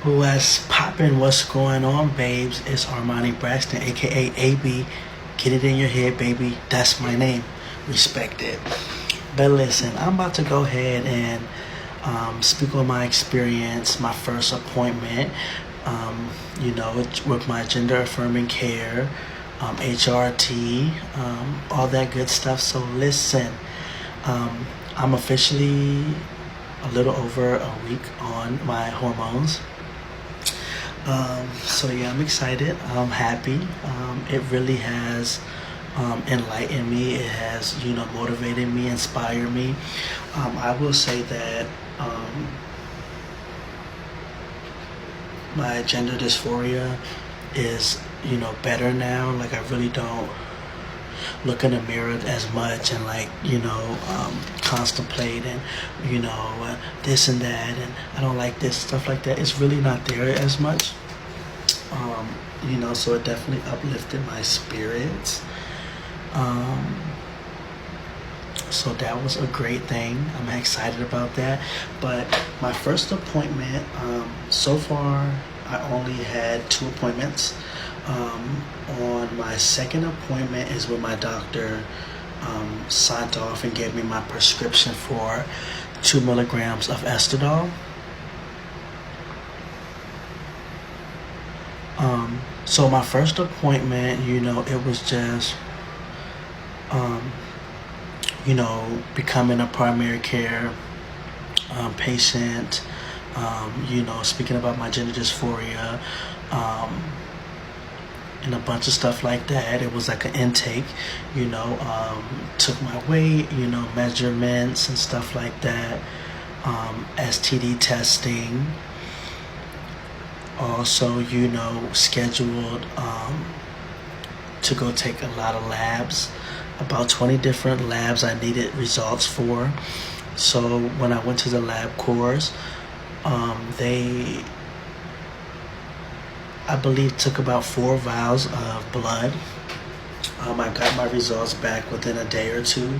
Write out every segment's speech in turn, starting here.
What's poppin'? What's going on, babes? It's Armani Braxton, aka AB. Get it in your head, baby. That's my name. Respect it. But listen, I'm about to go ahead and speak on my experience, my first appointment, with my gender affirming care, HRT, all that good stuff. So listen, I'm officially a little over a week on my hormones. So yeah, I'm excited. I'm happy. It really has enlightened me. It has, motivated me, inspired me. I will say that my gender dysphoria is, better now. Like I really don't look in the mirror as much and contemplate and this and that and I don't like this stuff like that. It's really not there as much. So it definitely uplifted my spirits. So that was a great thing. I'm excited about that. But my first appointment, so far I only had 2 appointments. On my second appointment is when my doctor signed off and gave me my prescription for 2 milligrams of estradol. So my first appointment, it was just, becoming a primary care patient, speaking about my gender dysphoria, and a bunch of stuff like that. It was like an intake, took my weight, measurements and stuff like that, STD testing. Also, scheduled to go take a lot of labs, about 20 different labs I needed results for. So when I went to the lab course, they, I believe, took about 4 vials of blood. I got my results back within a day or two,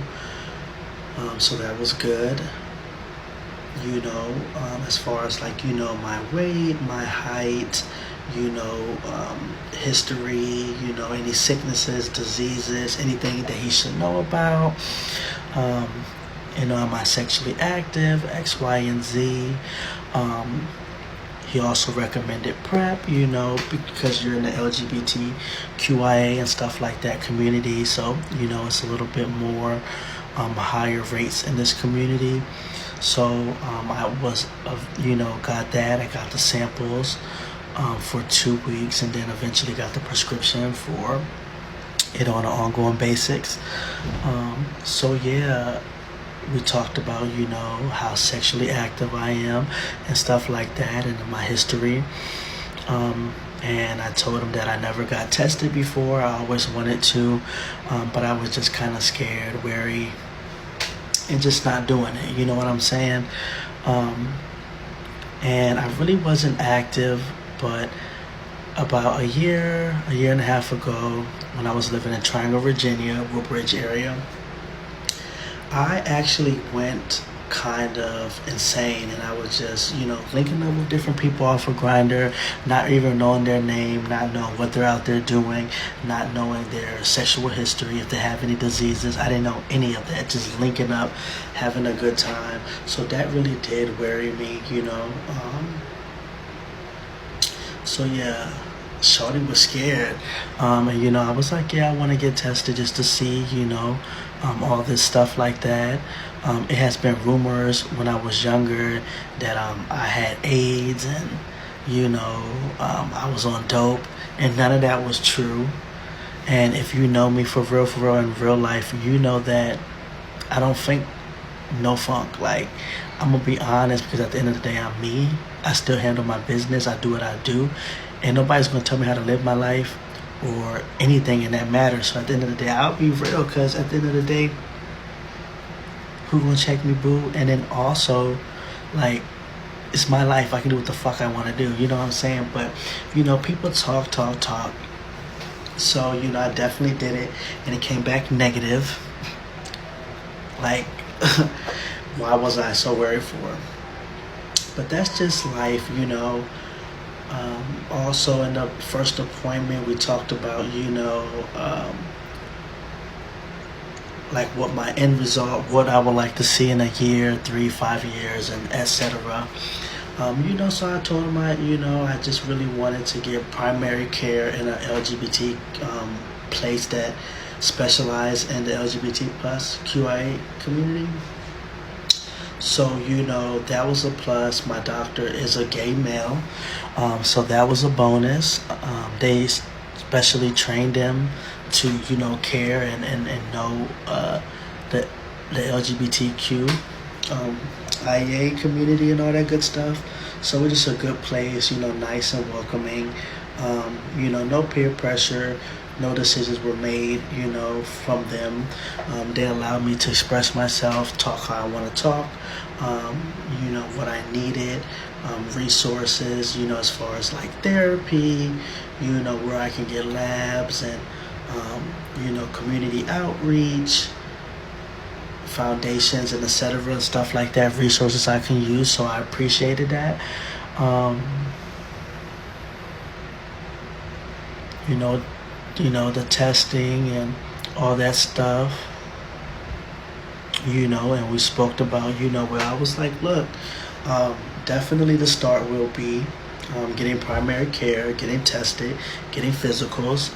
so that was good. As far as my weight, my height, history, any sicknesses, diseases, anything that he should know about. Am I sexually active, X, Y, and Z. He also recommended PrEP, because you're in the LGBTQIA and stuff like that community. So, it's a little bit more higher rates in this community. So I was, got that. I got the samples for 2 weeks and then eventually got the prescription for it on an ongoing basis. So yeah, we talked about, how sexually active I am and stuff like that and my history. And I told him that I never got tested before. I always wanted to, but I was just kind of scared, wary, and just not doing it. You know what I'm saying? And I really wasn't active, but about a year and a half ago, when I was living in Triangle, Virginia, Woodbridge area, I actually went kind of insane, and I was just, linking up with different people off of Grindr, not even knowing their name, not knowing what they're out there doing, not knowing their sexual history, if they have any diseases. I didn't know any of that, just linking up, having a good time. So that really did worry me, So yeah, Shorty was scared. And I was like, yeah, I want to get tested just to see, all this stuff like that. It has been rumors when I was younger that I had AIDS and, I was on dope, and none of that was true. And if you know me for real in real life, you know that I don't think no funk. Like, I'm going to be honest, because at the end of the day, I'm me. I still handle my business. I do what I do. And nobody's going to tell me how to live my life or anything in that matter. So at the end of the day, I'll be real, because at the end of the day, who gonna check me, boo? And then also, it's my life. I can do what the fuck I want to do. You know what I'm saying? But, people talk. So, I definitely did it, and it came back negative. Why was I so worried for? But that's just life, Also, in the first appointment, we talked about, like what my end result, what I would like to see in a year, 3, 5 years, and etc. So I told him I just really wanted to get primary care in an LGBT place that specialized in the LGBT plus QIA community. So, that was a plus. My doctor is a gay male. So that was a bonus. They specially trained him to, care and know the, the LGBTQ IA community and all that good stuff. So it's just a good place, nice and welcoming. No peer pressure, no decisions were made, from them. They allowed me to express myself, talk how I want to talk, what I needed, resources, as far as like therapy, where I can get labs and, community outreach, foundations and etc. and stuff like that, resources I can use. So I appreciated that. Um, the testing and all that stuff, and we spoke about, where I was like, look, definitely the start will be getting primary care, getting tested, getting physicals,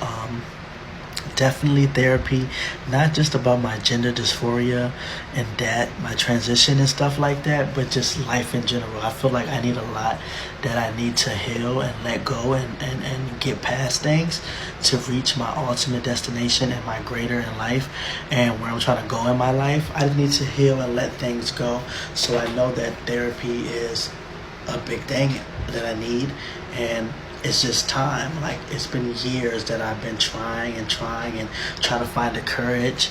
definitely therapy, not just about my gender dysphoria and that, my transition and stuff like that, but just life in general. I feel like I need a lot that I need to heal and let go and get past things to reach my ultimate destination and my greater in life and where I'm trying to go in my life. I need to heal and let things go. So I know that therapy is a big thing that I need, and it's just time. Like, it's been years that I've been trying and trying to find the courage,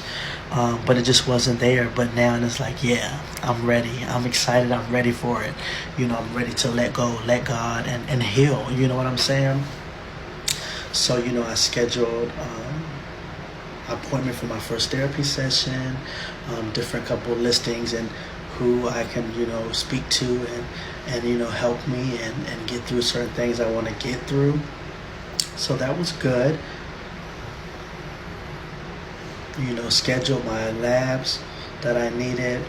but it just wasn't there. But now it's like, yeah, I'm ready. I'm excited. I'm ready for it. I'm ready to let go, let God, and heal. You know what I'm saying? So, I scheduled appointment for my first therapy session, different couple listings and who I can, speak to and help me and get through certain things I want to get through. So that was good. Scheduled my labs that I needed.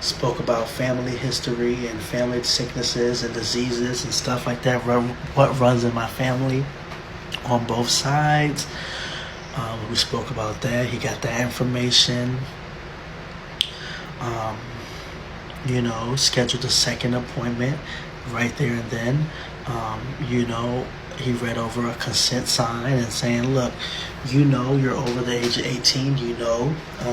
Spoke about family history and family sicknesses and diseases and stuff like that. What runs in my family on both sides. We spoke about that. He got that information. Scheduled a second appointment right there and then. He read over a consent sign and saying, look, you're over the age of 18,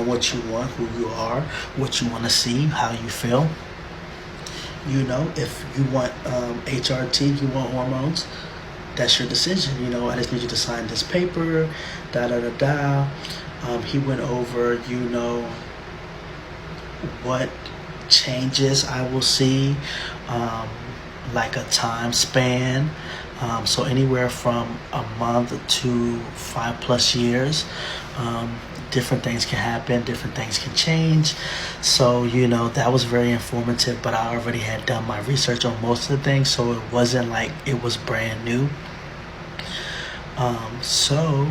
what you want, who you are, what you want to see, how you feel. If you want HRT, you want hormones, that's your decision. I just need you to sign this paper, da-da-da-da. He went over, what changes I will see, like a time span. So anywhere from a month to 5+ years. Different things can happen, different things can change. So, that was very informative, but I already had done my research on most of the things, so it wasn't like it was brand new. So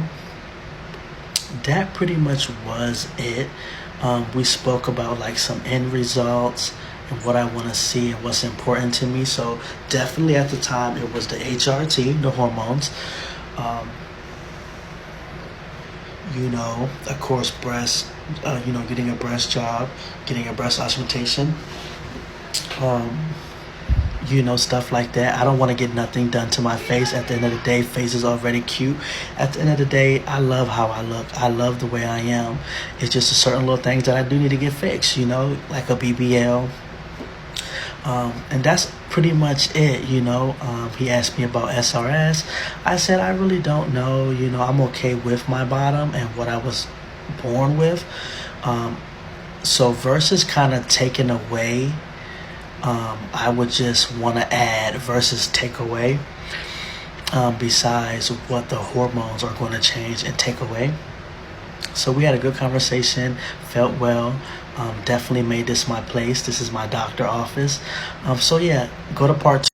that pretty much was it. We spoke about like some end results and what I want to see and what's important to me. So definitely at the time it was the HRT, the hormones. Of course, breast, getting a breast job, getting a breast augmentation, stuff like that. I don't want to get nothing done to my face. At the end of the day, face is already cute. At the end of the day, I love how I look. I love the way I am. It's just a certain little things that I do need to get fixed, like a BBL. And that's pretty much it, He asked me about SRS. I said, I really don't know. I'm okay with my bottom and what I was born with. So versus kind of taking away, I would just want to add versus take away, besides what the hormones are going to change and take away. So we had a good conversation, felt well, definitely made this my place. This is my doctor office. So yeah, go to part 2.